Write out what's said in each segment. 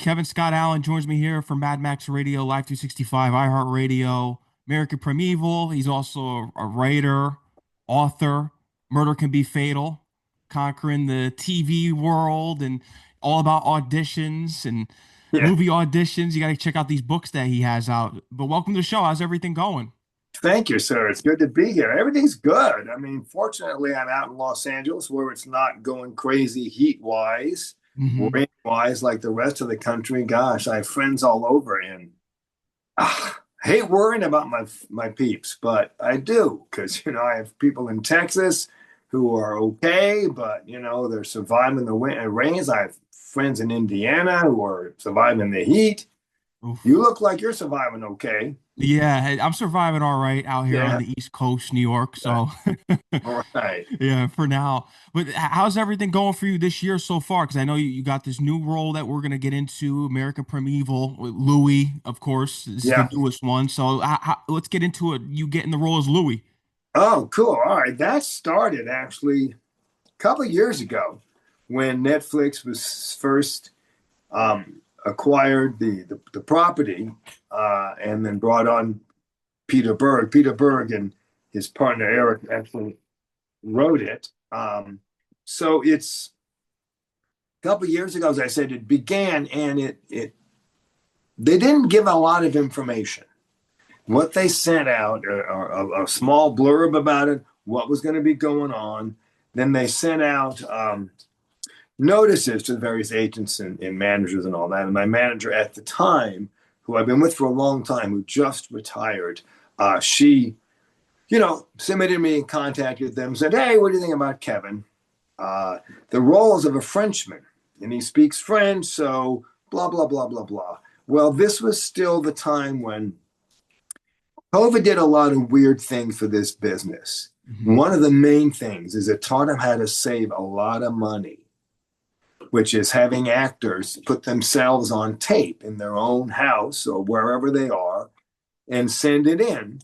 Kevin Scott Allen joins me here for Mad Max Radio, Live 365, iHeartRadio, American Primeval. He's also a writer, author. Murder Can Be Fatal, conquering the TV world and all about auditions and Yeah. movie auditions. You got to check out these books that he has out. But welcome to the show. How's everything going? Thank you, sir. It's good to be here. Everything's good. I mean, fortunately, I'm out in Los Angeles where it's not going crazy heat wise, Hmm. rain wise like the rest of the country. Gosh, I have friends all over and I hate worrying about my peeps, but I do because I have people in Texas who are okay, but they're surviving the rains. I have friends in Indiana who are surviving the heat. You Oof. look like you're surviving okay. Yeah, hey, I'm surviving all right out here on Yeah. the East Coast, New York. So, All right. yeah, for now. But how's everything going for you this year so far? Because I know you got this new role that we're going to get into, American Primeval, with Louis, of course. This is the Yeah. newest one. So, let's get into it. You getting the role as Louis. Oh, cool. All right. That started actually a couple of years ago when Netflix was first acquired the property and then brought on Peter Berg. Peter Berg and his partner Eric actually wrote it. So it's a couple of years ago, as I said, it began and it they didn't give a lot of information. What they sent out, a small blurb about it, what was going to be going on. Then they sent out notices to the various agents and managers and all that. And my manager at the time, who I've been with for a long time, who just retired, she, submitted me and contacted them, said, "Hey, what do you think about Kevin? The roles of a Frenchman, and he speaks French, so blah, blah, blah, blah, blah." Well, this was still the time when COVID did a lot of weird things for this business. Hmm. One of the main things is it taught them how to save a lot of money, which is having actors put themselves on tape in their own house or wherever they are and send it in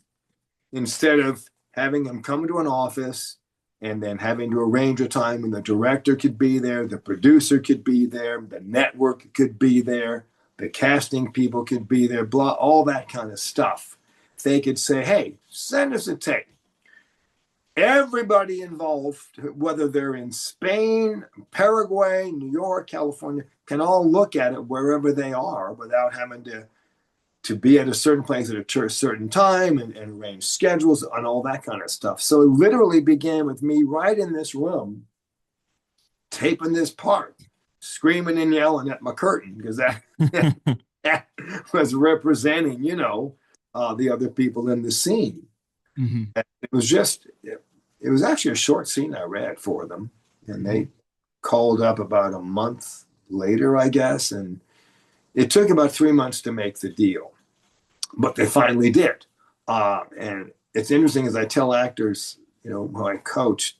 instead of having them come to an office and then having to arrange a time when the director could be there, the producer could be there, the network could be there, the casting people could be there, blah, all that kind of stuff. They could say, "Hey, send us a tape." Everybody involved, whether they're in Spain, Paraguay, New York, California, can all look at it wherever they are without having to be at a certain place at a certain time and arrange schedules and all that kind of stuff. So it literally began with me right in this room, taping this part, screaming and yelling at my curtain because that was representing, the other people in the scene. Hmm. And it was actually a short scene I read for them, and they called up about a month later, I guess, and it took about 3 months to make the deal, but they finally did. And it's interesting as I tell actors, who I coach,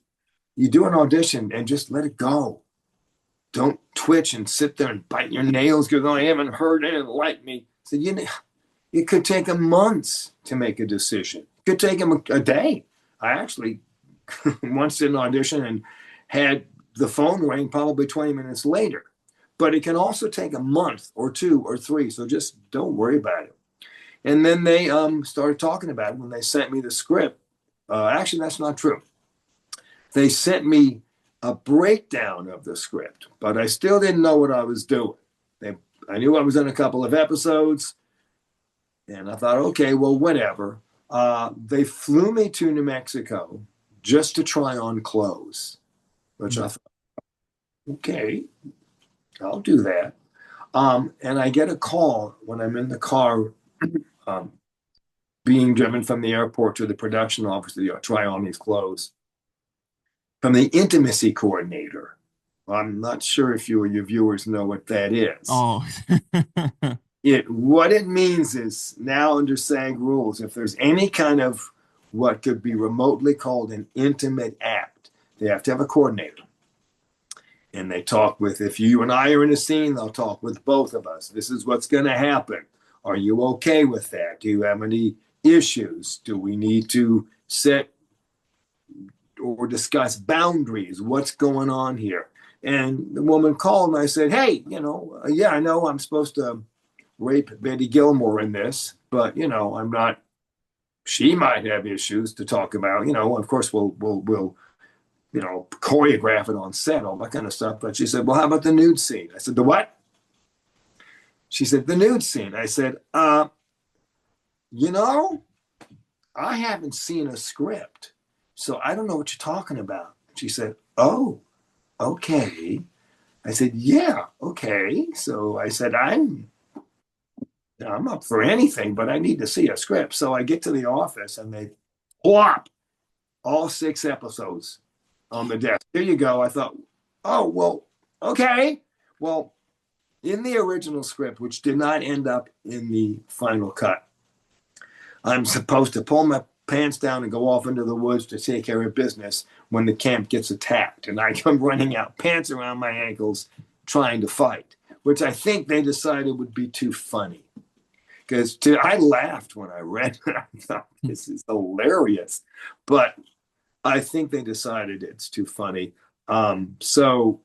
you do an audition and just let it go. Don't twitch and sit there and bite your nails because I haven't heard anything like me. So it could take them months to make a decision. It could take them a day. I actually once did an audition and had the phone ring probably 20 minutes later. But it can also take a month or two or three. So just don't worry about it. And then they started talking about it when they sent me the script. Actually, that's not true. They sent me a breakdown of the script, but I still didn't know what I was doing. I knew I was in a couple of episodes, and I thought, okay, well, whatever. They flew me to New Mexico just to try on clothes, which I thought, okay, I'll do that. And I get a call when I'm in the car um, being driven from the airport to the production office to try on these clothes from the intimacy coordinator. I'm not sure if you or your viewers know what that is. Oh. What it means is now under SAG rules, if there's any kind of what could be remotely called an intimate act, they have to have a coordinator. And they talk with, if you and I are in a scene, they'll talk with both of us. This is what's going to happen. Are you okay with that? Do you have any issues? Do we need to set or discuss boundaries? What's going on here? And the woman called and I said, hey, yeah, I know I'm supposed to rape Betty Gilmore in this, but I'm not. She might have issues to talk about. Of course, we'll choreograph it on set, all that kind of stuff. But she said, well, how about the nude scene? I said, the what? She said, the nude scene. I said, you know, I haven't seen a script, so I don't know what you're talking about. She said, oh, okay. I said, yeah, okay. So I said, I'm up for anything, but I need to see a script. So I get to the office and they plop all 6 episodes on the desk. Here you go. I thought, oh, well, okay. Well, in the original script, which did not end up in the final cut, I'm supposed to pull my pants down and go off into the woods to take care of business when the camp gets attacked. And I come running out, pants around my ankles, trying to fight, which I think they decided would be too funny. Because I laughed when I read it. I thought, this is hilarious. But I think they decided it's too funny. So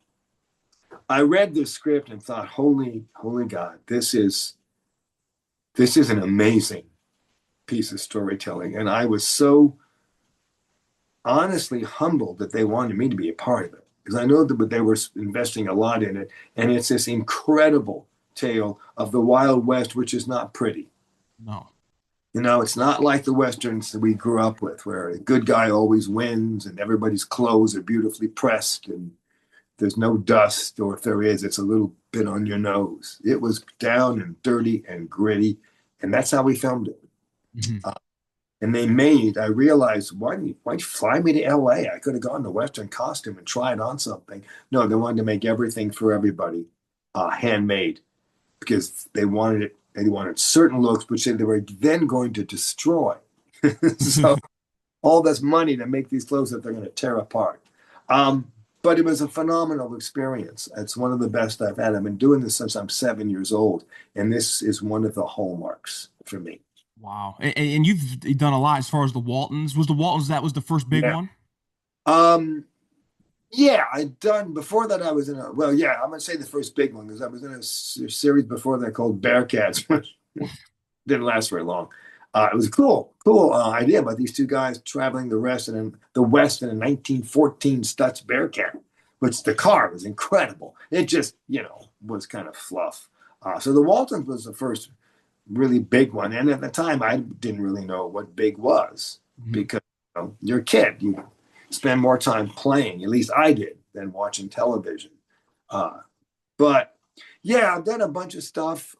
I read the script and thought, holy God, this is an amazing piece of storytelling. And I was so honestly humbled that they wanted me to be a part of it, because I know that they were investing a lot in it. And it's this incredible tale of the Wild West, which is not pretty. No. It's not like the Westerns that we grew up with, where the good guy always wins and everybody's clothes are beautifully pressed and there's no dust, or if there is, it's a little bit on your nose. It was down and dirty and gritty, and that's how we filmed it. Mm-hmm. And I realized, why'd you fly me to LA? I could have gone to Western costume and tried on something. No, they wanted to make everything for everybody handmade, because they wanted certain looks, which they were then going to destroy. So all this money to make these clothes that they're going to tear apart. But it was a phenomenal experience. It's one of the best I've had. I've been doing this since I'm 7 years old, and this is one of the hallmarks for me. Wow. And you've done a lot as far as the Waltons. Was the Waltons, that was the first big Yeah. one? Yeah, I'd done before that. I was in I'm gonna say the first big one, because I was in a series before that called Bearcats, which didn't last very long. It was a cool idea about these 2 guys traveling the West in a 1914 Stutz Bearcat, which the car was incredible. It just, was kind of fluff. So the Waltons was the first really big one. And at the time, I didn't really know what big was, because you're a kid. You spend more time playing, at least I did, than watching television. But yeah, I've done a bunch of stuff.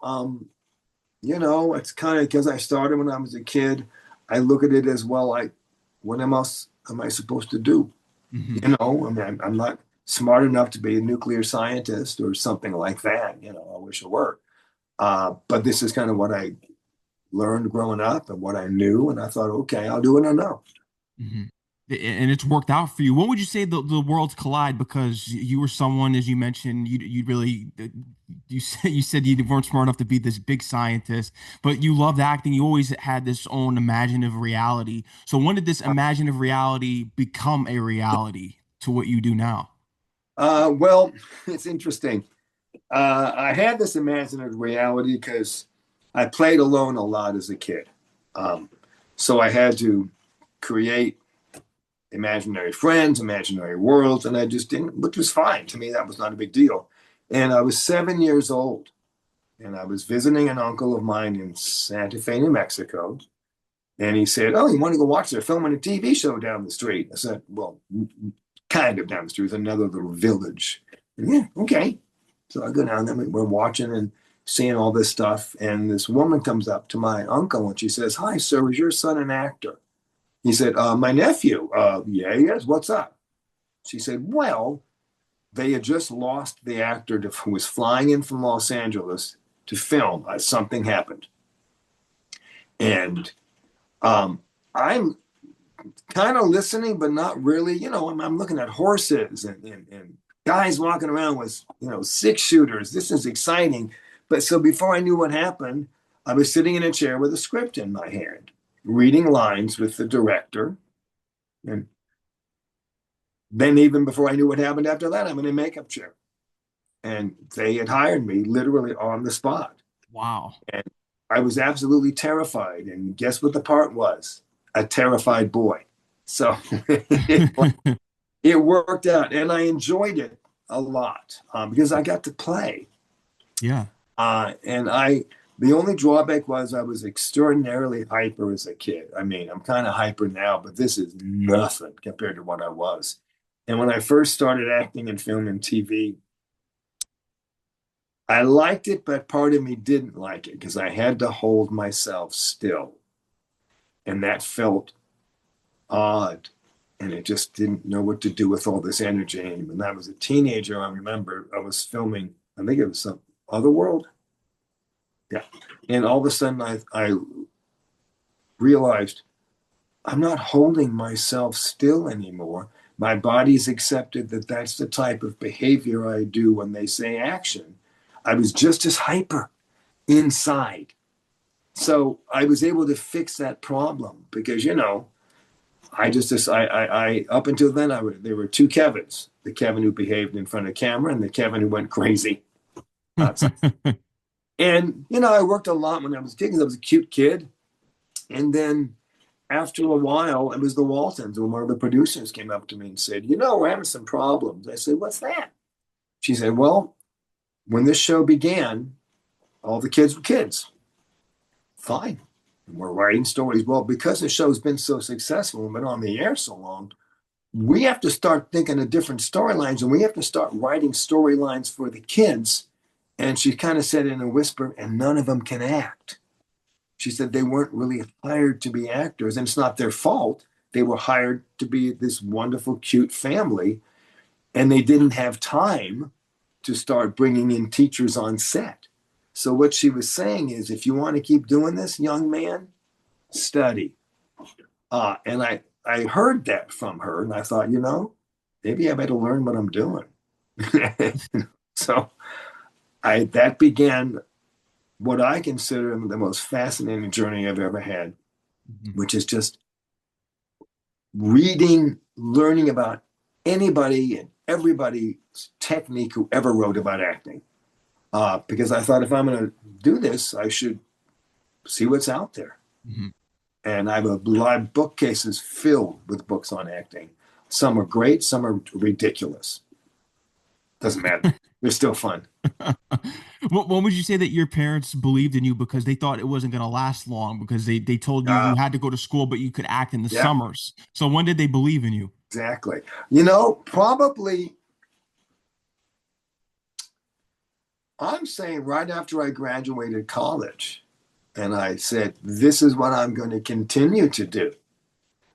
It's kind of because I started when I was a kid. I look at it as, well, like, what else am I supposed to do? Mm-hmm. I'm not smart enough to be a nuclear scientist or something like that. I wish I were. But this is kind of what I learned growing up and what I knew. And I thought, okay, I'll do what I know. Mm-hmm. And it's worked out for you. When would you say the worlds collide? Because you were someone, as you mentioned, you really, you said you weren't smart enough to be this big scientist, but you loved acting. You always had this own imaginative reality. So when did this imaginative reality become a reality to what you do now? Well, it's interesting. I had this imaginative reality because I played alone a lot as a kid. So I had to create imaginary friends, imaginary worlds, and I just didn't, which was fine. To me, that was not a big deal. And I was 7 years old, and I was visiting an uncle of mine in Santa Fe, New Mexico. And he said, oh, you want to go watch? They're filming a TV show down the street. I said, well, kind of down the street, another little village. And yeah, okay. So I go down there, we're watching and seeing all this stuff. And this woman comes up to my uncle and she says, hi, sir, is your son an actor? He said, my nephew. Yeah, he is. What's up? She said, well, they had just lost the actor who was flying in from Los Angeles to film. Something happened. And I'm kind of listening, but not really. I'm looking at horses and guys walking around with, 6-shooters. This is exciting. But so before I knew what happened, I was sitting in a chair with a script in my hand, reading lines with the director. And then even before I knew what happened after that, I'm in a makeup chair. and they had hired me literally on the spot. Wow. And I was absolutely terrified. And guess what the part was? A terrified boy. So it worked out, and I enjoyed it a lot because I got to play. Yeah. And the only drawback was I was extraordinarily hyper as a kid. I mean, I'm kind of hyper now, but this is nothing compared to what I was. And when I first started acting in film and TV, I liked it, but part of me didn't like it because I had to hold myself still. And that felt odd. And it just didn't know what to do with all this energy. And when I was a teenager, I remember I was filming, I think it was some other world. Yeah. And all of a sudden I realized I'm not holding myself still anymore. My body's accepted that that's the type of behavior I do when they say action. I was just as hyper inside. So I was able to fix that problem because, I up until then, there were two Kevins, the Kevin who behaved in front of camera and the Kevin who went crazy outside. And, I worked a lot when I was a kid because I was a cute kid. And then after a while, it was the Waltons, and one of the producers came up to me and said, we're having some problems. I said, what's that? She said, well, when this show began, all the kids were kids. Fine. And we're writing stories. Well, because the show's been so successful and been on the air so long, we have to start thinking of different storylines and we have to start writing storylines for the kids. And she kind of said in a whisper, and none of them can act. She said they weren't really hired to be actors, and it's not their fault. They were hired to be this wonderful, cute family, and they didn't have time to start bringing in teachers on set. So what she was saying is, if you want to keep doing this, young man, study. And I heard that from her, and I thought, maybe I better learn what I'm doing. So that began what I consider the most fascinating journey I've ever had, which is just reading, learning about anybody and everybody's technique who ever wrote about acting. Because I thought if I'm going to do this, I should see what's out there. Mm-hmm. And I have a lot of bookcases filled with books on acting. Some are great, some are ridiculous. Doesn't matter. They're still fun. When would you say that your parents believed in you because they thought it wasn't going to last long because they told you Uh, you had to go to school, but you could act in the yeah, summers. So when did they believe in you? exactly. Probably I'm saying right after I graduated college, and I said, this is what I'm going to continue to do,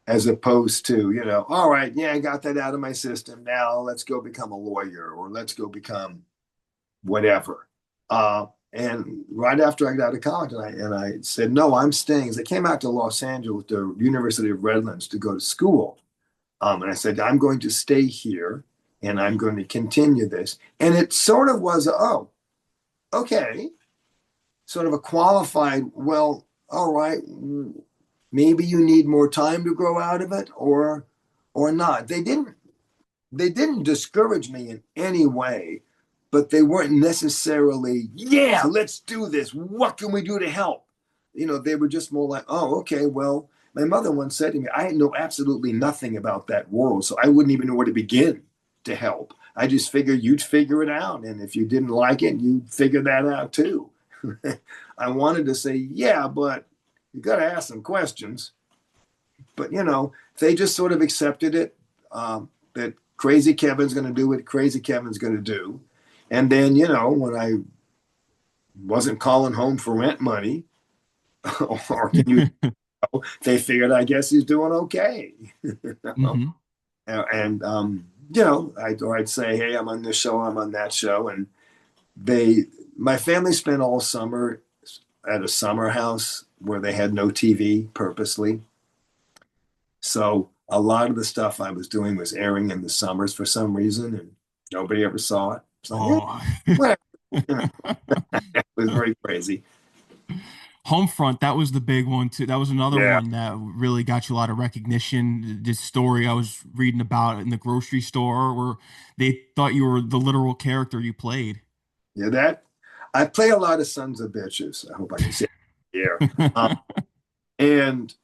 as opposed to, all right, yeah, I got that out of my system. Now let's go become a lawyer or let's go become whatever. And right after I got out of college, and I said, no, I'm staying. As I came out to Los Angeles, the University of Redlands, to go to school. And I said, I'm going to stay here and I'm going to continue this. And it sort of was, oh, okay, sort of a qualified, well, all right, maybe you need more time to grow out of it or not. They didn't discourage me in any way, but they weren't necessarily, yeah, let's do this. What can we do to help? They were just more like, oh, okay, well, my mother once said to me, I know absolutely nothing about that world, so I wouldn't even know where to begin to help. I just figured you'd figure it out. And if you didn't like it, you'd figure that out too. I wanted to say, yeah, but you got to ask some questions. But, they just sort of accepted it, that crazy Kevin's going to do what crazy Kevin's going to do. And then, when I wasn't calling home for rent money, or can you, they figured, I guess he's doing okay. Hmm. And, I'd say, hey, I'm on this show, I'm on that show. And my family spent all summer at a summer house where they had no TV purposely. So a lot of the stuff I was doing was airing in the summers for some reason, and nobody ever saw it. So yeah, Oh. whatever. It was very crazy. Homefront, that was the big one too. That was another Yeah, one that really got you a lot of recognition. This story I was reading about in the grocery store where they thought you were the literal character you played. yeah. That I play a lot of sons of bitches. I hope I can say it here. Um, and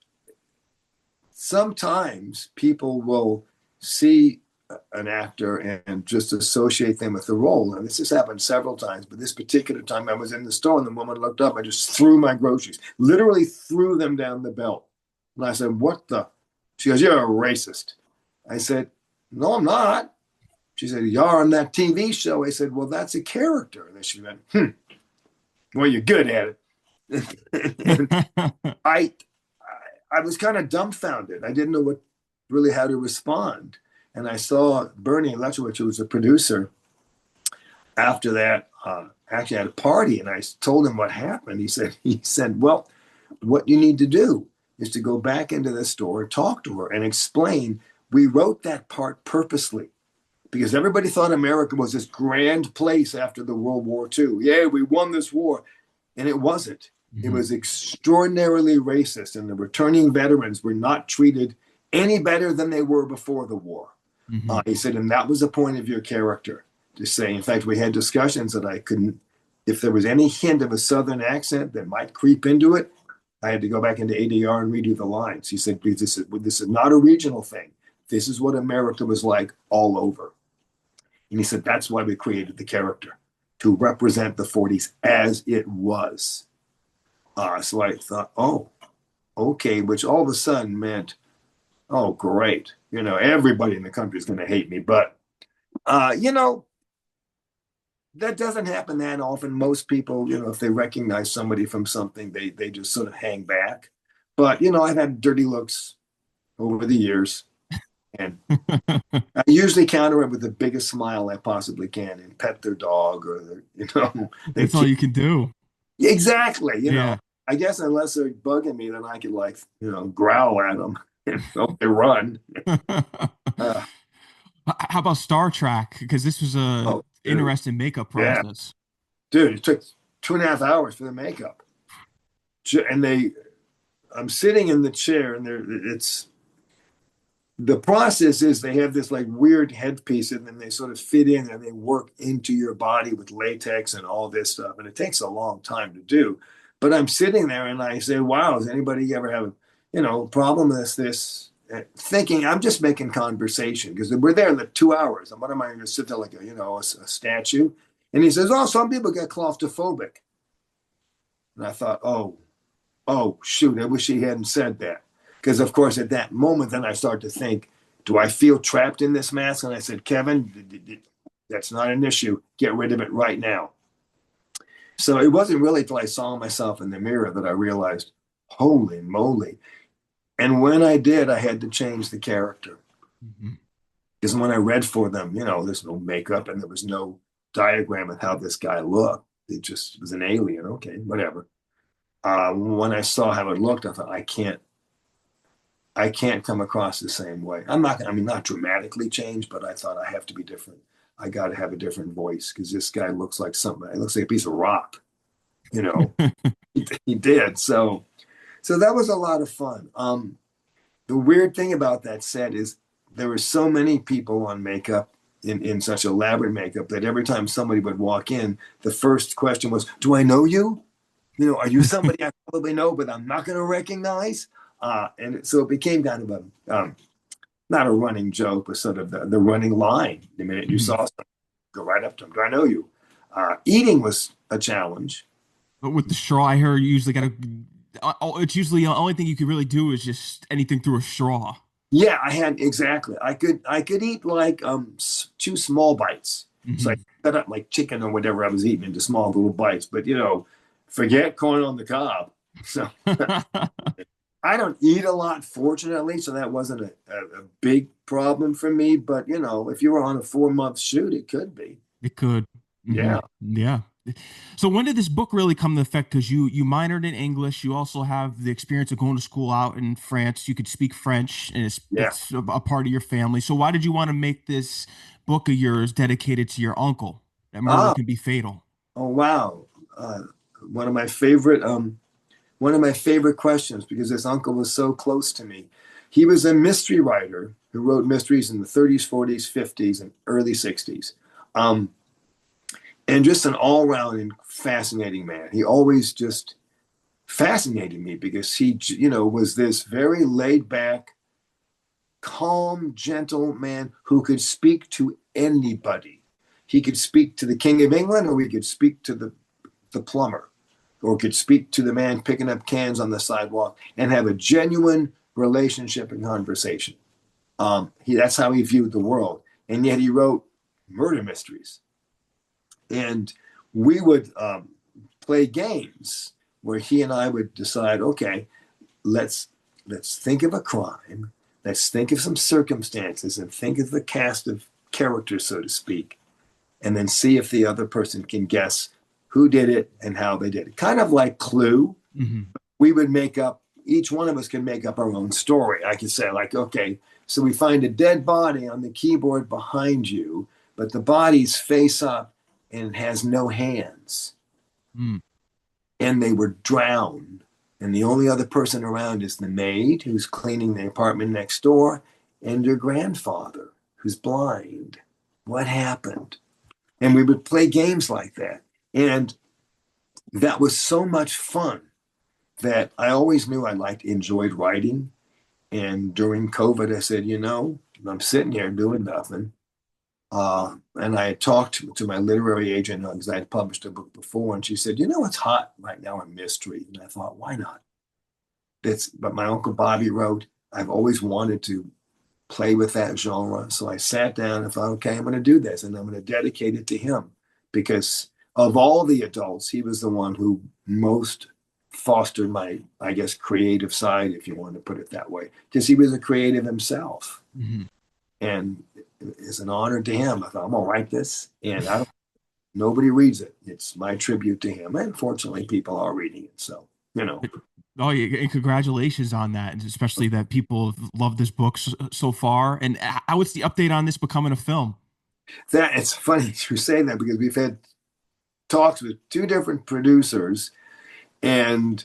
sometimes people will see an actor and just associate them with the role. And this has happened several times, but this particular time I was in the store and the woman looked up. I just threw my groceries, literally threw them down the belt. And I said, "What the?" She goes, "You're a racist." I said, "No, I'm not." She said, "You're on that TV show." I said, "Well, that's a character." And then she went, "Well, you're good at it." And I, I was kind of dumbfounded. I didn't know what really how to respond. And I saw Bernie Lechowicz, who was a producer, after that, actually at a party, and I told him what happened. He said, "Well, what you need to do is to go back into the store, talk to her, and explain we wrote that part purposely because everybody thought America was this grand place after the World War II. Yeah, we won this war, and it wasn't. It Mhm. was extraordinarily racist, and the returning veterans were not treated any better than they were before the war." Mhm. He said, and that was the point of your character to say. In fact, we had discussions that I couldn't, if there was any hint of a Southern accent that might creep into it, I had to go back into ADR and redo the lines. He said, "Please, this is not a regional thing. This is what America was like all over." And he said, "That's why we created the character, to represent the 40s as it was." So I thought, oh, okay, which all of a sudden meant, oh, great. Everybody in the country is going to hate me. But, uh, you know, that doesn't happen that often. Most people, if they recognize somebody from something, they just sort of hang back. But, I've had dirty looks over the years. And I usually counter it with the biggest smile I possibly can and pet their dog or their That's all kid. you can do. Exactly. Yeah. I guess unless they're bugging me, then I could like, growl at them and hope they run. Uh, How about Star Trek? Because this was a oh, dude. interesting makeup Yeah. process. Dude, it took 2.5 hours for the makeup. And I'm sitting in the chair and the process is they have this like weird headpiece and then they sort of fit in and they work into your body with latex and all this stuff. And it takes a long time to do. But I'm sitting there and I say, wow, does anybody ever have a problem with this? Thinking I'm just making conversation because we're there in the 2 hours. And what am I going to sit there like a statue? And he says, "Oh, some people get claustrophobic." And I thought, oh, shoot, I wish he hadn't said that. Because, of course, at that moment, then I start to think, do I feel trapped in this mask? And I said, "Kevin, that's not an issue. Get rid of it right now." So it wasn't really till I saw myself in the mirror that I realized, holy moly. And when I did, I had to change the character. Mhm. Because when I read for them, there's no makeup and there was no diagram of how this guy looked. It just was an alien. Okay, whatever. When I saw how it looked, I thought, I can't come across the same way. I'm not, I mean, not dramatically changed, but I thought I have to be different. I got to have a different voice because this guy looks like something. It looks like a piece of rock, you know. He did. So that was a lot of fun. The weird thing about that set is there were so many people on makeup in such elaborate makeup that every time somebody would walk in, the first question was, "Do I know you? Are you somebody I probably know, but I'm not going to recognize?" And so it became kind of not a running joke, but sort of the running line. The minute you saw Mhm. someone, go right up to them. Do I know you? Eating was a challenge. But with the straw, I heard you usually got to. It's usually the only thing you could really do is just anything through a straw. Yeah, I had exactly. I could eat like two small bites. So I Hmm. cut up like chicken or whatever I was eating into small little bites. But forget corn on the cob. So I don't eat a lot, fortunately, so that wasn't a big problem for me. But if you were on a 4 month shoot, it could be. It could. Yeah. Yeah. So when did this book really come to effect? Because you minored in English, you also have the experience of going to school out in France. You could speak French, and it's Yeah. it's a part of your family. So why did you want to make this book of yours dedicated to your uncle? That murder Oh, can be fatal. oh wow. One of my favorite one of my favorite questions because this uncle was so close to me. He was a mystery writer who wrote mysteries in the 30s, 40s, 50s, and early 60s. And just an all-around and fascinating man. He always just fascinated me because he, was this very laid-back, calm, gentle man who could speak to anybody. He could speak to the King of England, or he could speak to the plumber, or could speak to the man picking up cans on the sidewalk and have a genuine relationship and conversation. That's how he viewed the world. And yet he wrote murder mysteries. And we would play games where he and I would decide, okay, let's think of a crime. Let's think of some circumstances and think of the cast of characters, so to speak, and then see if the other person can guess who did it and how they did it. Kind of like Clue. Mm-hmm. We would each one of us can make up our own story. I could say, like, okay, so we find a dead body on the keyboard behind you, but the body's face up and has no hands. Mm. And they were drowned. And the only other person around is the maid who's cleaning the apartment next door and your grandfather who's blind. What happened? And we would play games like that. And that was so much fun that I always knew I enjoyed writing. And during COVID, I said, I'm sitting here doing nothing. And I had talked to my literary agent because I had published a book before, and she said, what's hot right now in mystery? And I thought, why not? But my Uncle Bobby wrote, I've always wanted to play with that genre. So I sat down and thought, okay, I'm going to do this, and I'm going to dedicate it to him because of all the adults, he was the one who most fostered my, I guess, creative side, if you want to put it that way, because he was a creative himself. Mm-hmm. And it's an honor to him. I thought, I'm gonna write this, and nobody reads it. It's my tribute to him. And fortunately, people are reading it. So, Oh, yeah, and congratulations on that, and especially that people love this book so far. And what's the update on this becoming a film? That it's funny you say that because we've had talks with two different producers, and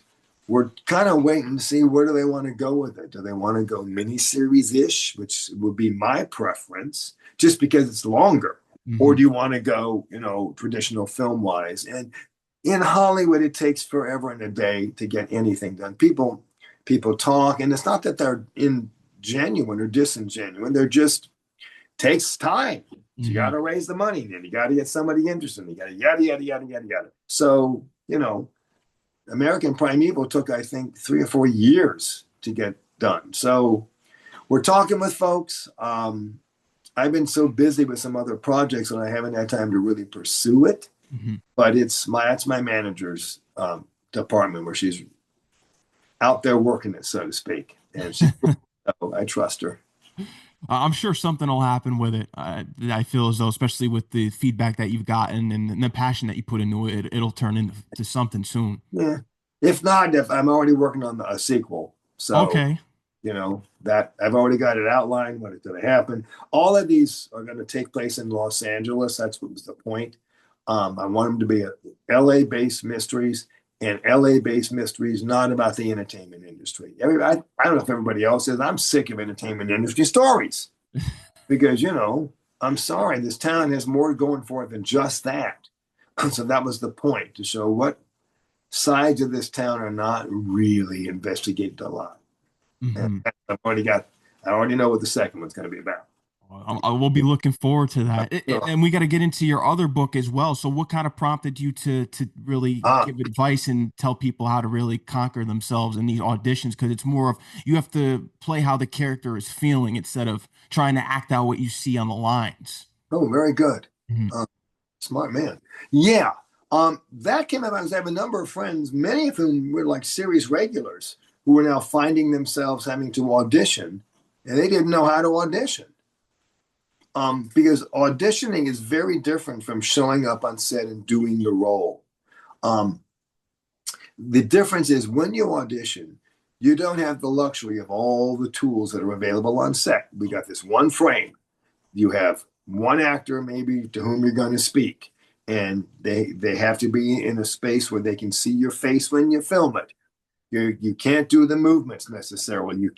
we're kind of waiting to see where do they want to go with it. Do they want to go miniseries-ish, which would be my preference, just because it's longer, Mm-hmm. or do you want to go, traditional film-wise? And in Hollywood, it takes forever and a day to get anything done. People talk, and it's not that they're ingenuine or disingenuine. They're just takes time. Mm-hmm. You got to raise the money, and you got to get somebody interested. You got to yada yada yada yada yada. So American Primeval took, I think, 3 or 4 years to get done. So we're talking with folks. I've been so busy with some other projects that I haven't had time to really pursue it. Mm-hmm. But that's my manager's department where she's out there working it, so to speak. And so I trust her. I'm sure something will happen with it. I feel as though, especially with the feedback that you've gotten and the passion that you put into it, it'll turn into something soon. Yeah. If not, I'm already working on a sequel. So, okay. That I've already got it outlined, when it's going to happen. All of these are going to take place in Los Angeles. That's what was the point. I want them to be LA-based mysteries, and LA-based mysteries, not about the entertainment industry. I don't know if everybody else is. I'm sick of entertainment industry stories because, I'm sorry, this town has more going for it than just that. So that was the point, to show what sides of this town are not really investigated a lot. Mm-hmm. And I already know what the second one's going to be about. I will be looking forward to that. And we got to get into your other book as well. So what kind of prompted you to really give advice and tell people how to really conquer themselves in these auditions? Because it's more of, you have to play how the character is feeling instead of trying to act out what you see on the lines. Oh, very good. Mm-hmm. Smart man. Yeah. That came about because I have a number of friends, many of whom were like series regulars, who are now finding themselves having to audition, and they didn't know how to audition. Because auditioning is very different from showing up on set and doing the role. The difference is, when you audition, you don't have the luxury of all the tools that are available on set. We got this one frame. You have one actor maybe to whom you're going to speak, and they have to be in a space where they can see your face when you film it. You can't do the movements necessarily. You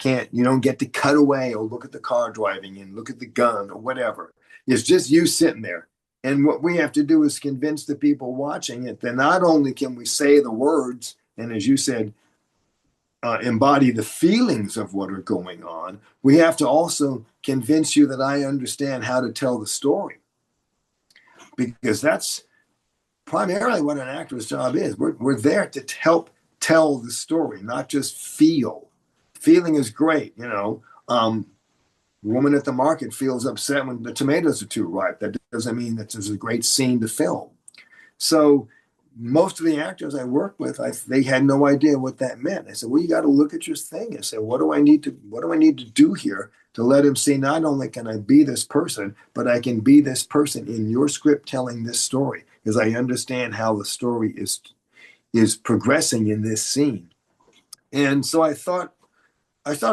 don't get to cut away or look at the car driving and look at the gun or whatever. It's just you sitting there. And what we have to do is convince the people watching it that not only can we say the words, and as you said, embody the feelings of what are going on, we have to also convince you that I understand how to tell the story. Because that's primarily what an actor's job is. We're there to help tell the story, not just feel. Feeling is great, you know. Woman at the market feels upset when the tomatoes are too ripe. That doesn't mean that there's a great scene to film. So most of the actors I work with, they had no idea what that meant. I said, well, you got to look at your thing. I said, what do I need to do here to let him see not only can I be this person, but I can be this person in your script telling this story because I understand how the story is progressing in this scene. And so I started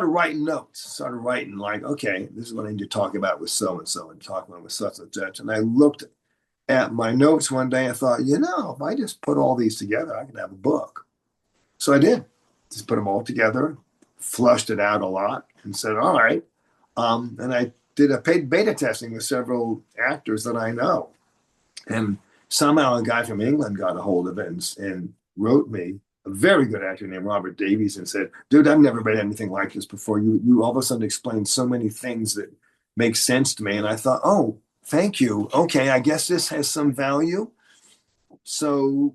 writing notes, started writing like, okay, this is what I need to talk about with so-and-so and talk about with such and such. And I looked at my notes one day, I thought, if I just put all these together, I could have a book. So I did. Just put them all together, flushed it out a lot, and said, all right. And I did a paid beta testing with several actors that I know. And somehow a guy from England got a hold of it and wrote me, a very good actor named Robert Davies, and said, dude, I've never read anything like this before. You all of a sudden explained so many things that make sense to me. And I thought, oh, thank you. Okay, I guess this has some value. So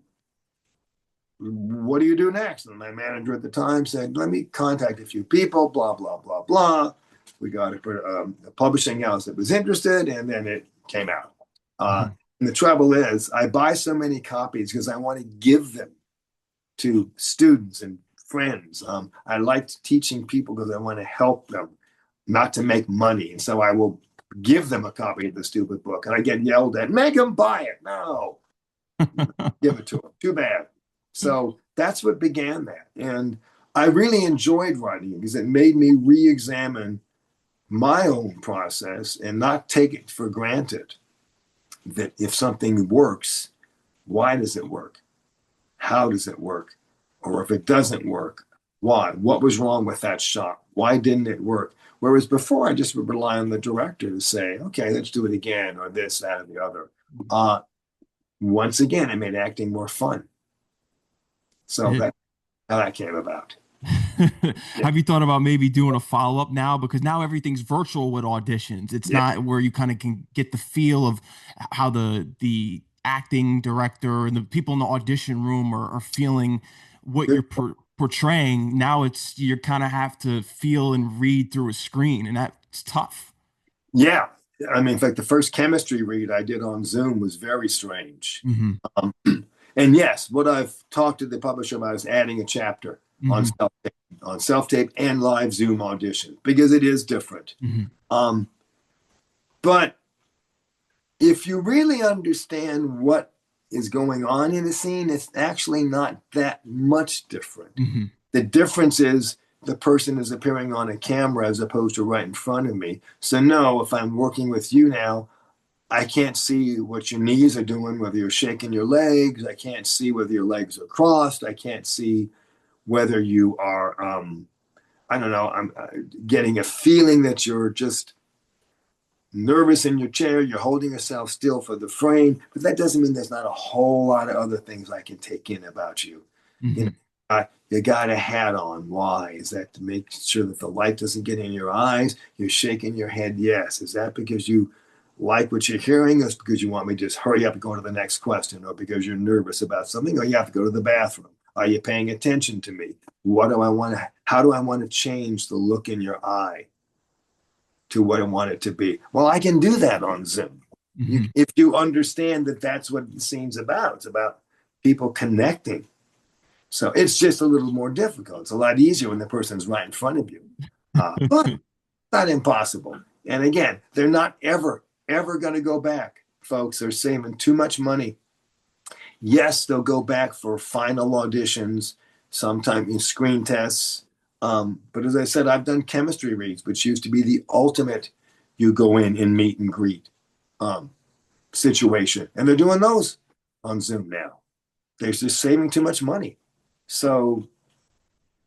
what do you do next? And my manager at the time said, let me contact a few people, blah, blah, blah, blah. We got a publishing house that was interested, and then it came out. And the trouble is, I buy so many copies because I want to give them to students and friends. I like teaching people because I want to help them, not to make money. And so I will give them a copy of the stupid book. And I get yelled at, make them buy it. No, give it to them. Too bad. So that's what began that. And I really enjoyed writing it because it made me re-examine my own process and not take it for granted that if something works, why does it work? How does it work? Or if it doesn't work, why? What was wrong with that shot? Why didn't it work? Whereas before, I just would rely on the director to say, okay, let's do it again, or this, that, or the other. Once again, it made acting more fun. So that's how that came about. Have you thought about maybe doing a follow-up now? Because now everything's virtual with auditions. It's not where you kind of can get the feel of how the acting director and the people in the audition room are feeling what you're portraying. Now you kind of have to feel and read through a screen, and that's tough. Yeah. I mean, in fact, the first chemistry read I did on Zoom was very strange. And yes, what I've talked to the publisher about is adding a chapter on self-tape and live Zoom audition because it is different. But if you really understand what is going on in a scene, it's actually not that much different. The difference is the person is appearing on a camera as opposed to right in front of me. So no, if I'm working with you now, I can't see what your knees are doing, whether you're shaking your legs. I can't see whether your legs are crossed. I can't see whether you are, I don't know, I'm getting a feeling that you're just nervous in your chair. You're holding yourself still for the frame. But that doesn't mean there's not a whole lot of other things I can take in about you. You know, you got a hat on. Why? Is that to make sure that the light doesn't get in your eyes? You're shaking your head. Yes. Is that because you like what you're hearing, or is because you want me to just hurry up and go to the next question, or because you're nervous about something, or you have to go to the bathroom? Are you paying attention to me? How do I want to change the look in your eye to what I want it to be? Well, I can do that on Zoom. If you understand that that's what the scene's about. It's about people connecting. So it's just a little more difficult. It's a lot easier when the person's right in front of you. But not impossible. And again, they're not ever going to go back, folks. They're saving too much money. Yes, they'll go back for final auditions, sometimes in screen tests. But as I said, I've done chemistry reads, which used to be the ultimate you go in and meet and greet situation. And they're doing those on Zoom now. They're just saving too much money. So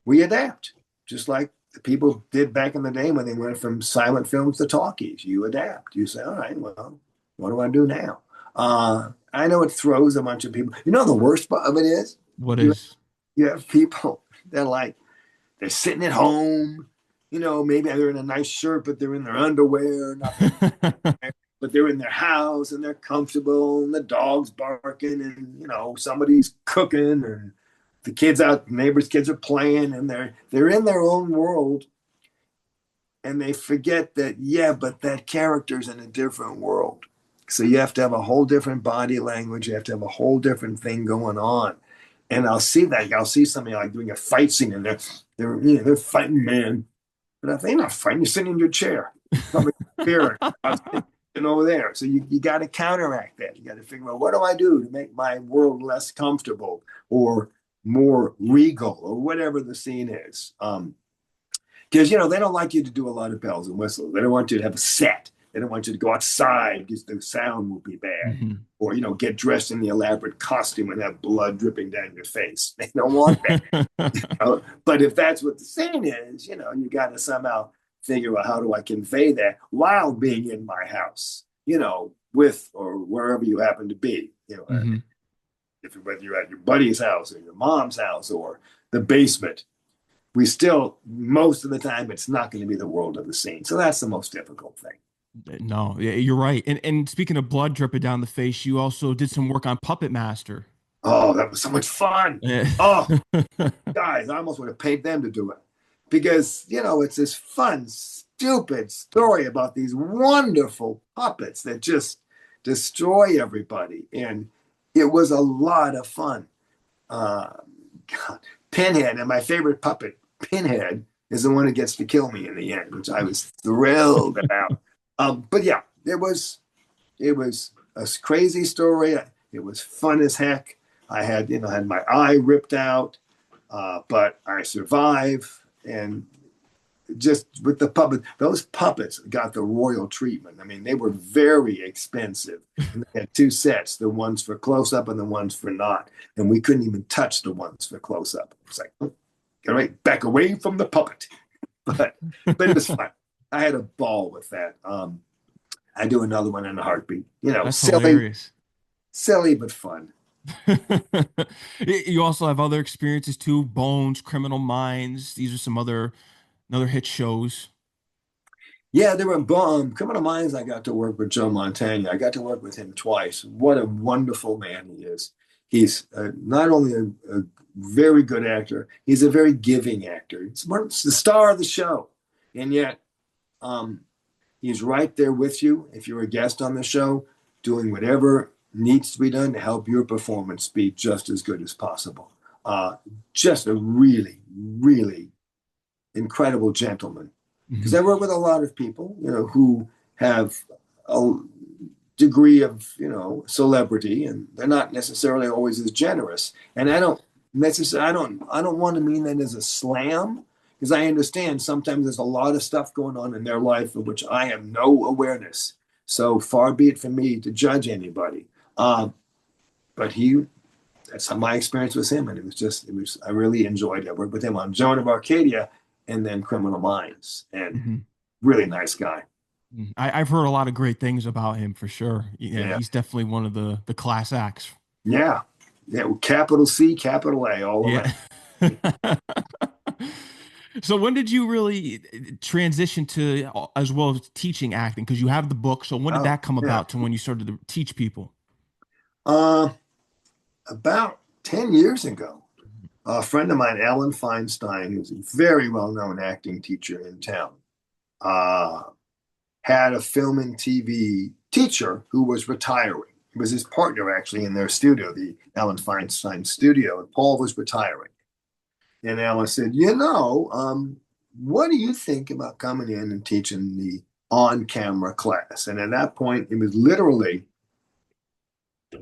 we adapt, just like the people did back in the day when they went from silent films to talkies. You adapt. You say, all right, well, what do I do now? I know it throws a bunch of people. You know, the worst part of it is What you is? you have people that like they're sitting at home. You know, maybe they're in a nice shirt, but they're in their underwear. Nothing, but they're in their house and they're comfortable, and the dog's barking, and somebody's cooking, and the kids out, neighbors' kids are playing, and they're in their own world, and they forget that, yeah, but that character's in a different world. So you have to have a whole different body language. You have to have a whole different thing going on. And I'll see that. I'll see somebody like doing a fight scene, and they're fighting, man. But they're not fighting. You're sitting in your chair. Probably here and over there. So you got to counteract that. You got to figure out, what do I do to make my world less comfortable or more regal or whatever the scene is. Because they don't like you to do a lot of bells and whistles. They don't want you to have a set. They don't want you to go outside because the sound will be bad. Mhm. Or get dressed in the elaborate costume and have blood dripping down your face. They don't want that. But if that's what the scene is, you got to somehow figure out, how do I convey that while being in my house, with or wherever you happen to be, Mhm. whether you're at your buddy's house or your mom's house or the basement, we still, most of the time, it's not going to be the world of the scene. So that's the most difficult thing. No, yeah, you're right. And speaking of blood dripping down the face, you also did some work on Puppet Master. Oh, that was so much fun. Yeah. Oh, guys, I almost would have paid them to do it because, it's this fun, stupid story about these wonderful puppets that just destroy everybody. And it was a lot of fun. Uh, God, Pinhead, and my favorite puppet, Pinhead, is the one who gets to kill me in the end, which I was thrilled about. But yeah, it was a crazy story. It was fun as heck. I had my eye ripped out, but I survived. And just with the puppet, those puppets got the royal treatment. I mean, they were very expensive. And they had two sets, the ones for close up and the ones for not. And we couldn't even touch the ones for close up. It's like, all right, back away from the puppet. But it was fun. I had a ball with that. I do another one in a heartbeat. That's Silly, hilarious. silly, but fun. You also have other experiences too, Bones, Criminal Minds. These are some other hit shows. Yeah, there were Criminal Minds. I got to work with Joe Mantegna. I got to work with him twice. What a wonderful man he is. He's not only a very good actor, he's a very giving actor. It's the star of the show. And yet, um, he's right there with you if you're a guest on the show, doing whatever needs to be done to help your performance be just as good as possible. Uh, just a really, really incredible gentleman. Because Mhm. I work with a lot of people, who have a degree of, celebrity, and they're not necessarily always as generous. And I don't want to mean that as a slam, because I understand sometimes there's a lot of stuff going on in their life of which I have no awareness. So far be it from me to judge anybody. But that's how my experience with him. And I really enjoyed it. I worked with him on Joan of Arcadia and then Criminal Minds, and Mhm. really nice guy. I've heard a lot of great things about him for sure. Yeah, Yeah. he's definitely one of the class acts. Yeah. Yeah. Capital C, capital A, all around. Yeah. So when did you really transition to as well as teaching acting? Because you have the book. So when did Oh, that come yeah. about to when you started to teach people? Uh, about 10 years ago, a friend of mine, Alan Feinstein, who's a very well known acting teacher in town, uh, had a film and TV teacher who was retiring. It was his partner actually in their studio, the Alan Feinstein studio, and Paul was retiring. And Alan said, what do you think about coming in and teaching the on camera class? And at that point, it was literally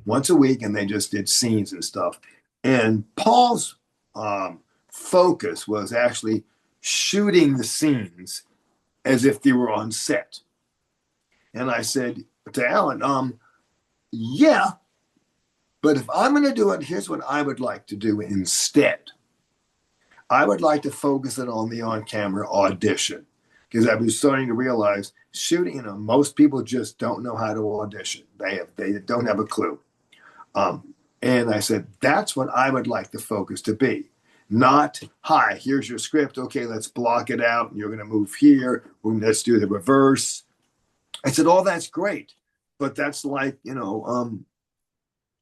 once a week, and they just did scenes and stuff. And Paul's um, focus was actually shooting the scenes as if they were on set. And I said to Alan, yeah, but if I'm going to do it, here's what I would like to do instead. I would like to focus it on the on-camera audition because I was starting to realize shooting, most people just don't know how to audition. They don't have a clue. And I said, that's what I would like the focus to be. Not, hi, here's your script. Okay, let's block it out. You're going to move here. Let's do the reverse. I said, all that's great. But that's like,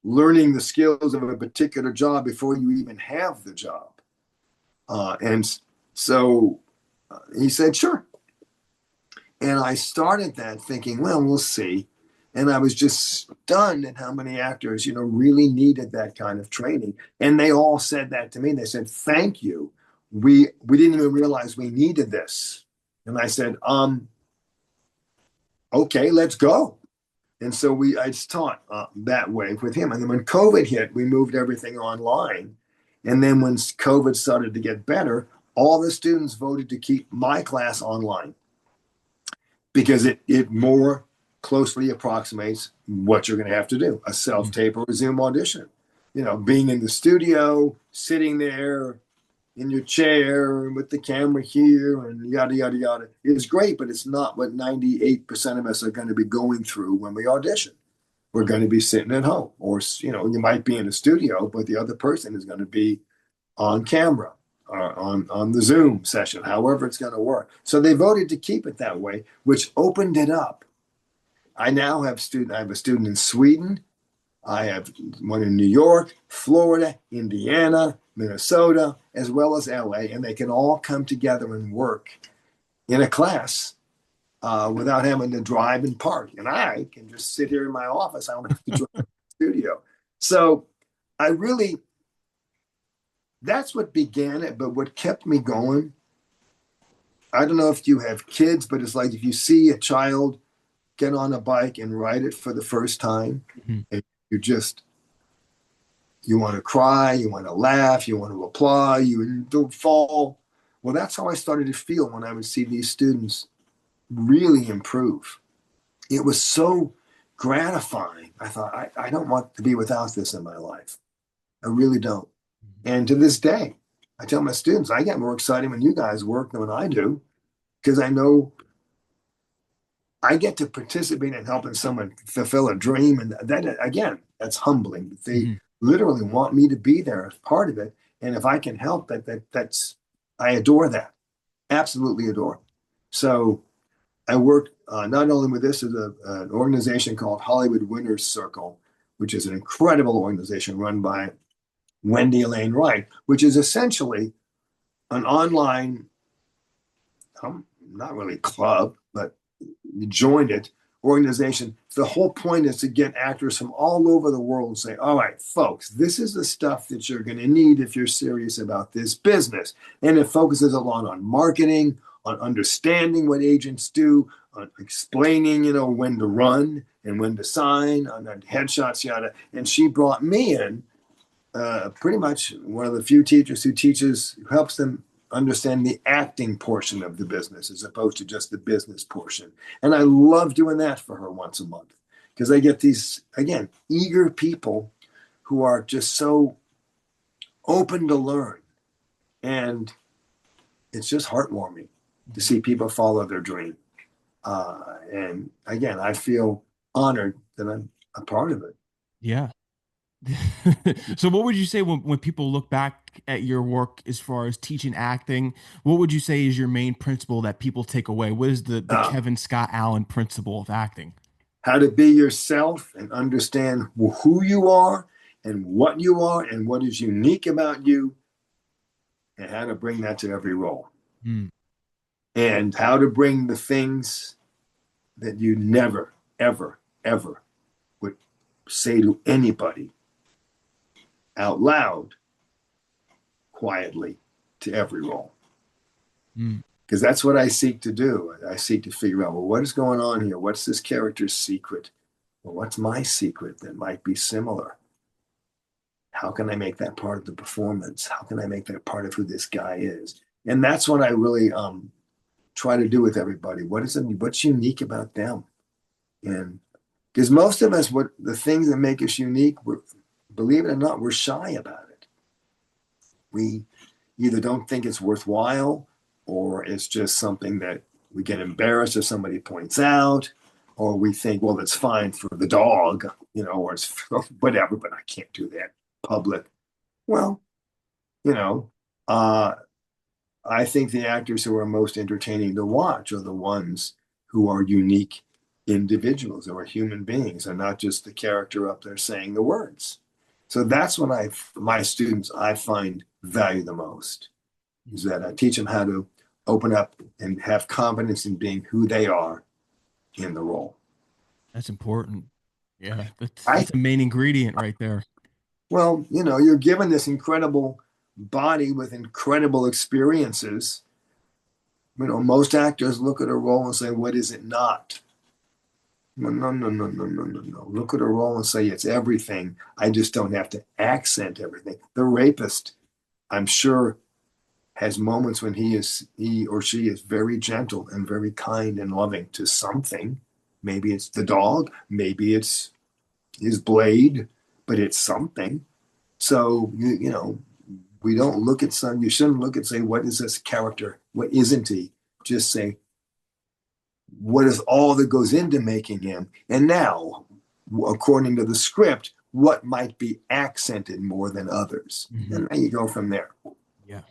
learning the skills of a particular job before you even have the job. And so he said, sure. And I started that thinking, well, we'll see. And I was just stunned at how many actors, really needed that kind of training. And they all said that to me. They said, thank you. We didn't even realize we needed this. And I said, okay, let's go. And so I taught that way with him. And then when COVID hit, we moved everything online. And then when COVID started to get better, all the students voted to keep my class online because it more closely approximates what you're going to have to do, a self-tape or a Zoom audition. Being in the studio, sitting there in your chair with the camera here and yada, yada, yada is great, but it's not what 98% of us are going to be going through when we audition. We're going to be sitting at home or, you might be in a studio, but the other person is going to be on camera or on the Zoom session, however it's going to work. So they voted to keep it that way, which opened it up. I have a student in Sweden. I have one in New York, Florida, Indiana, Minnesota, as well as LA, and they can all come together and work in a class without having to drive and park. And I can just sit here in my office. I don't have to drive to the studio. So that's what began it. But what kept me going, I don't know if you have kids, but it's like if you see a child get on a bike and ride it for the first time, and you want to cry, you want to laugh, you want to applaud, you don't fall. Well, that's how I started to feel when I would see these students really improve. It was so gratifying. I thought, I don't want to be without this in my life. I really don't. And to this day, I tell my students, I get more excited when you guys work than when I do, because I know I get to participate in helping someone fulfill a dream. And that, again, that's humbling. They literally want me to be there as part of it. And if I can help that's, I adore that. Absolutely adore. So I work not only with this, as an organization called Hollywood Winners Circle, which is an incredible organization run by Wendy Elaine Wright, which is essentially an online, not really club, but you joined it, organization. The whole point is to get actors from all over the world and say, all right, folks, this is the stuff that you're going to need if you're serious about this business. And it focuses a lot on marketing, on understanding what agents do, on explaining, when to run and when to sign, on headshots, yada. And she brought me in, pretty much one of the few teachers who helps them understand the acting portion of the business as opposed to just the business portion. And I love doing that for her once a month because I get these, again, eager people who are just so open to learn. And it's just heartwarming to see people follow their dream. And again, I feel honored that I'm a part of it. Yeah. So what would you say when people look back at your work as far as teaching acting, what would you say is your main principle that people take away? What is the Kevin Scott Allen principle of acting? How to be yourself and understand who you are and what is unique about you, and how to bring that to every role. And how to bring the things that you never, ever, ever would say to anybody out loud, quietly, to every role. Because that's what I seek to do. I seek to figure out, well, what is going on here? What's this character's secret? Well, what's my secret that might be similar? How can I make that part of the performance? How can I make that part of who this guy is? And that's what I really try to do with everybody. What's unique about them? And because most of us, the things that make us unique, believe it or not, we're shy about it. either don't think it's worthwhile, or it's just something that we get embarrassed if somebody points out, or we think, well, it's fine for the dog, or it's whatever, but I can't do that public. Well, you know, uh, I think the actors who are most entertaining to watch are the ones who are unique individuals, who are human beings, and not just the character up there saying the words. So that's what my students I find value the most, is that I teach them how to open up and have confidence in being who they are in the role. That's important. Yeah, I that's the main ingredient right there. Well, you're given this incredible body with incredible experiences. Most actors look at a role and say, what is it not? No, no, no, no, no, no, no, no. Look at a role and say it's everything. I just don't have to accent everything. The rapist, I'm sure, has moments when he or she is very gentle and very kind and loving to something. Maybe it's the dog, maybe it's his blade, but it's something. So we don't look at you shouldn't look and say, what is this character? What isn't he? Just say, what is all that goes into making him? And now, according to the script, what might be accented more than others? Mhm. And then you go from there. Yeah.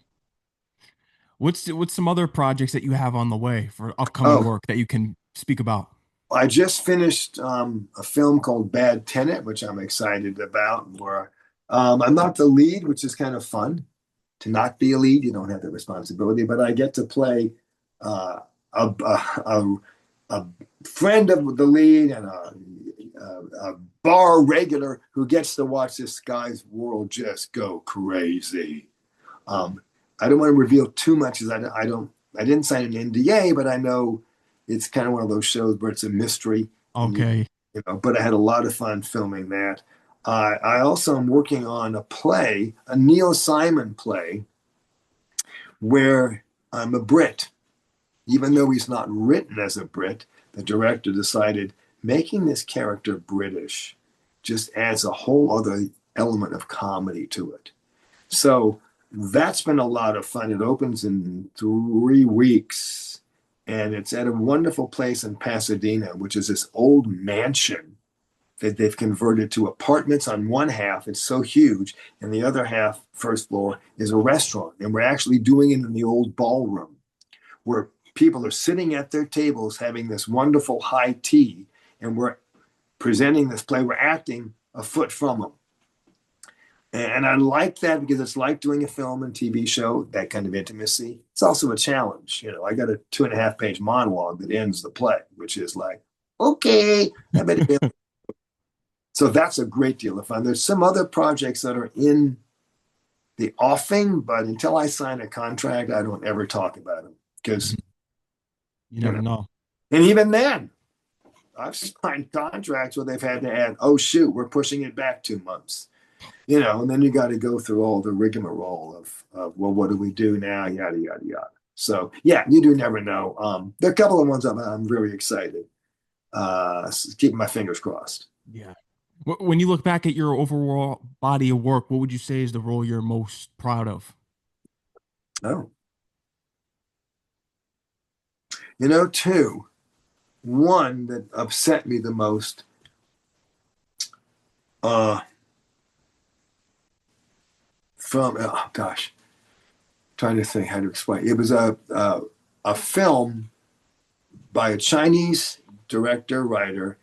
What's some other projects that you have on the way for upcoming Oh, work that you can speak about? I just finished a film called Bad Tenant, which I'm excited about, where I'm not the lead, which is kind of fun. To not be a lead, you don't have the responsibility, but I get to play uh, a, a, a friend of the lead and a bar regular who gets to watch this guy's world just go crazy. Um, I don't want to reveal too much, as I didn't sign an NDA, but I know it's kind of one of those shows where it's a mystery, and Okay. But I had a lot of fun filming that. I also am working on a play, a Neil Simon play, where I'm a Brit. Even though he's not written as a Brit, the director decided making this character British just adds a whole other element of comedy to it. So that's been a lot of fun. It opens in 3 weeks, and it's at a wonderful place in Pasadena, which is this old mansion that they've converted to apartments on one half. It's so huge. And the other half, first floor, is a restaurant. And we're actually doing it in the old ballroom, where people are sitting at their tables having this wonderful high tea. And we're presenting this play. We're acting a foot from them. And I like that because it's like doing a film and TV show, that kind of intimacy. It's also a challenge. I got a 2.5-page monologue that ends the play, which is like, okay, I better get. So that's a great deal of fun. There's some other projects that are in the offing, but until I sign a contract, I don't ever talk about them because, You you never know, know. and even then, I've signed contracts where they've had to add, oh, shoot, we're pushing it back 2 months. And then you got to go through all the rigmarole of, well, what do we do now? Yada, yada, yada. So, yeah, you do never know. There are a couple of ones I'm very excited. Keeping my fingers crossed. Yeah. When you look back at your overall body of work, what would you say is the role you're most proud of? Oh, two. One that upset me the most, uh, oh gosh, trying to think how to explain. It was a film by a Chinese director writer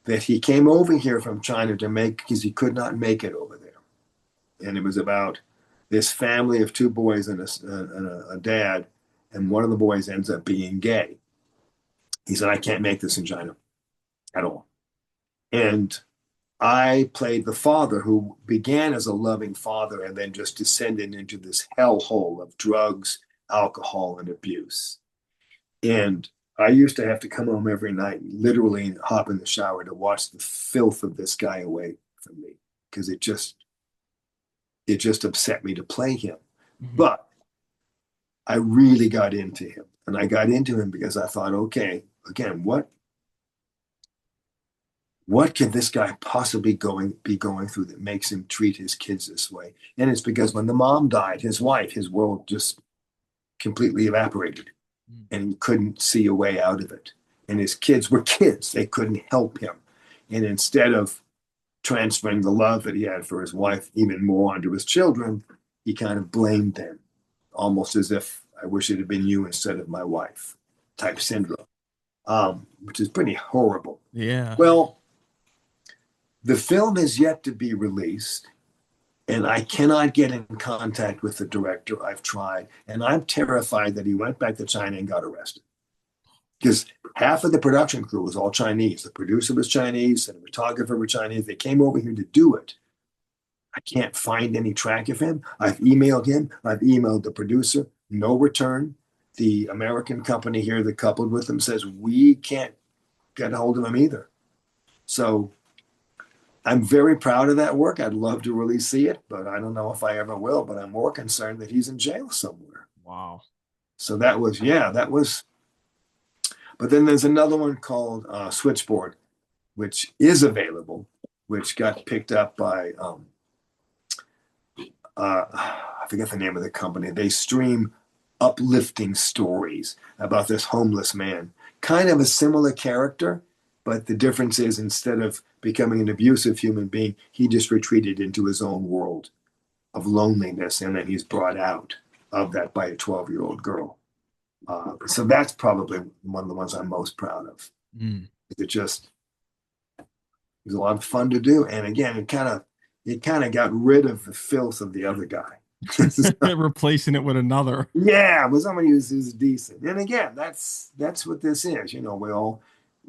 that he came over here from China to make because he could not make it over there, and it was about this family of two boys and a dad, and one of the boys ends up being gay. He said, "I can't make this in China at all," and I played the father who began as a loving father and then just descended into this hellhole of drugs, alcohol, and abuse. And I used to have to come home every night, literally, and hop in the shower to watch the filth of this guy away from me because it just upset me to play him. Mhm. But I really got into him. And I got into him because I thought, okay, again, what can this guy possibly be going through that makes him treat his kids this way? And it's because when the mom died, his wife, his world just completely evaporated, Mm. and he couldn't see a way out of it. And his kids were kids; they couldn't help him. And instead of transferring the love that he had for his wife even more onto his children, he kind of blamed them, almost as if I wish it had been you instead of my wife, type syndrome, which is pretty horrible. Yeah. Well, the film is yet to be released, and I cannot get in contact with the director. I've tried, and I'm terrified that he went back to China and got arrested because half of the production crew was all Chinese. The producer was Chinese, and the cinematographer were Chinese. They came over here to do it. I can't find any track of him. I've emailed him. I've emailed the producer. No return. The American company here that coupled with them says we can't get a hold of him either. So I'm very proud of that work. I'd love to really see it, but I don't know if I ever will. But I'm more concerned that he's in jail somewhere. Wow. So that was, yeah, that was. But then there's another one called Switchboard, which is available, which got picked up by, I forget the name of the company. They stream uplifting stories about this homeless man, kind of a similar character, but the difference is instead of becoming an abusive human being, he just retreated into his own world of loneliness, and then he's brought out of that by a 12-year-old girl. So that's probably one of the ones I'm most proud of. Mm. It just was a lot of fun to do, and again, it kind of got rid of the filth of the other guy. Replacing it with another. Yeah, with somebody who's decent. And again, that's what this is.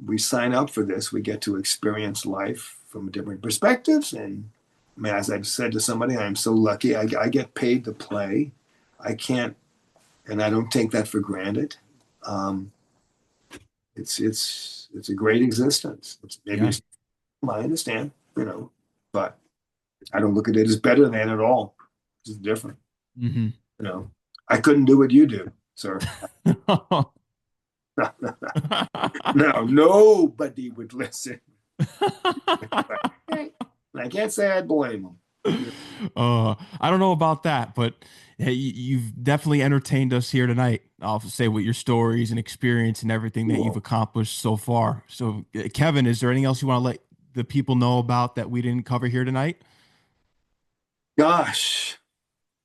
We sign up for this. We get to experience life from different perspectives. And I mean, as I've said to somebody, I'm so lucky. I get paid to play. I can't, and I don't take that for granted. Um, it's a great existence. Maybe Yeah. it's, I understand, but I don't look at it as better than that at all. It's different. Hmm. You know, I couldn't do what you do, sir. No, nobody would listen. And I can't say I blame them. I don't know about that, but hey, you've definitely entertained us here tonight. I'll say with your stories and experience and everything that you've Cool. accomplished so far. So, Kevin, is there anything else you want to let the people know about that we didn't cover here tonight? Gosh,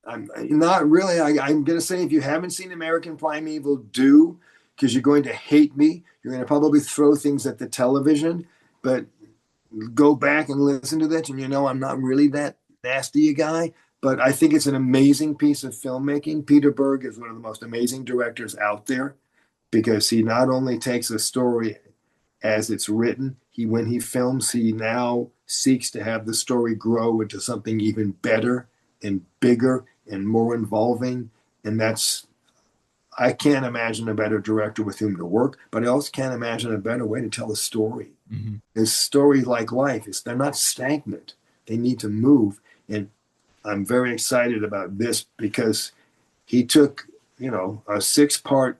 I'm not really. I'm going to say if you haven't seen American Primeval, do, because you're going to hate me. You're going to probably throw things at the television, but go back and listen to this, and I'm not really that nasty a guy, but I think it's an amazing piece of filmmaking. Peter Berg is one of the most amazing directors out there because he not only takes a story as it's written, when he films, he now seeks to have the story grow into something even better and bigger and more involving. And I can't imagine a better director with whom to work, but I also can't imagine a better way to tell a story. Hmm. His story, like life, they're not stagnant. They need to move. And I'm very excited about this because he took, a 6-part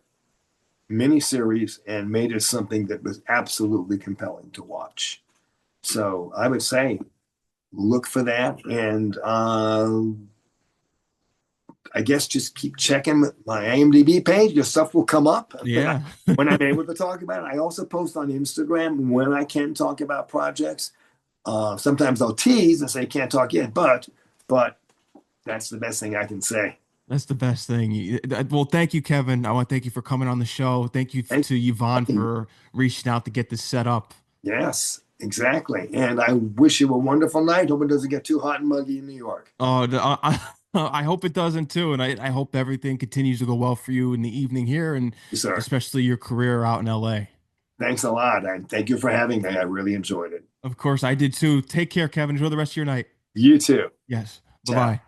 miniseries and made it something that was absolutely compelling to watch. So I would say look for that. And I guess just keep checking my IMDb page. Your stuff will come up Yeah. when I'm able to talk about it. I also post on Instagram when I can talk about projects. Sometimes I'll tease and say can't talk yet, but that's the best thing I can say. That's the best thing. Well, thank you, Kevin. I want to thank you for coming on the show. Thank you Thank to Yvonne you. for reaching out to get this set up. Yes, exactly. And I wish you a wonderful night. Hope it doesn't get too hot and muggy in New York. Oh, I hope it doesn't too, and I hope everything continues to go well for you in the evening here, and Yes, sir. especially your career out in LA. Thanks a lot. And thank you for having me. I really enjoyed it. Of course, I did too. Take care, Kevin. Enjoy the rest of your night. You too. Yes. Bye Ciao. bye.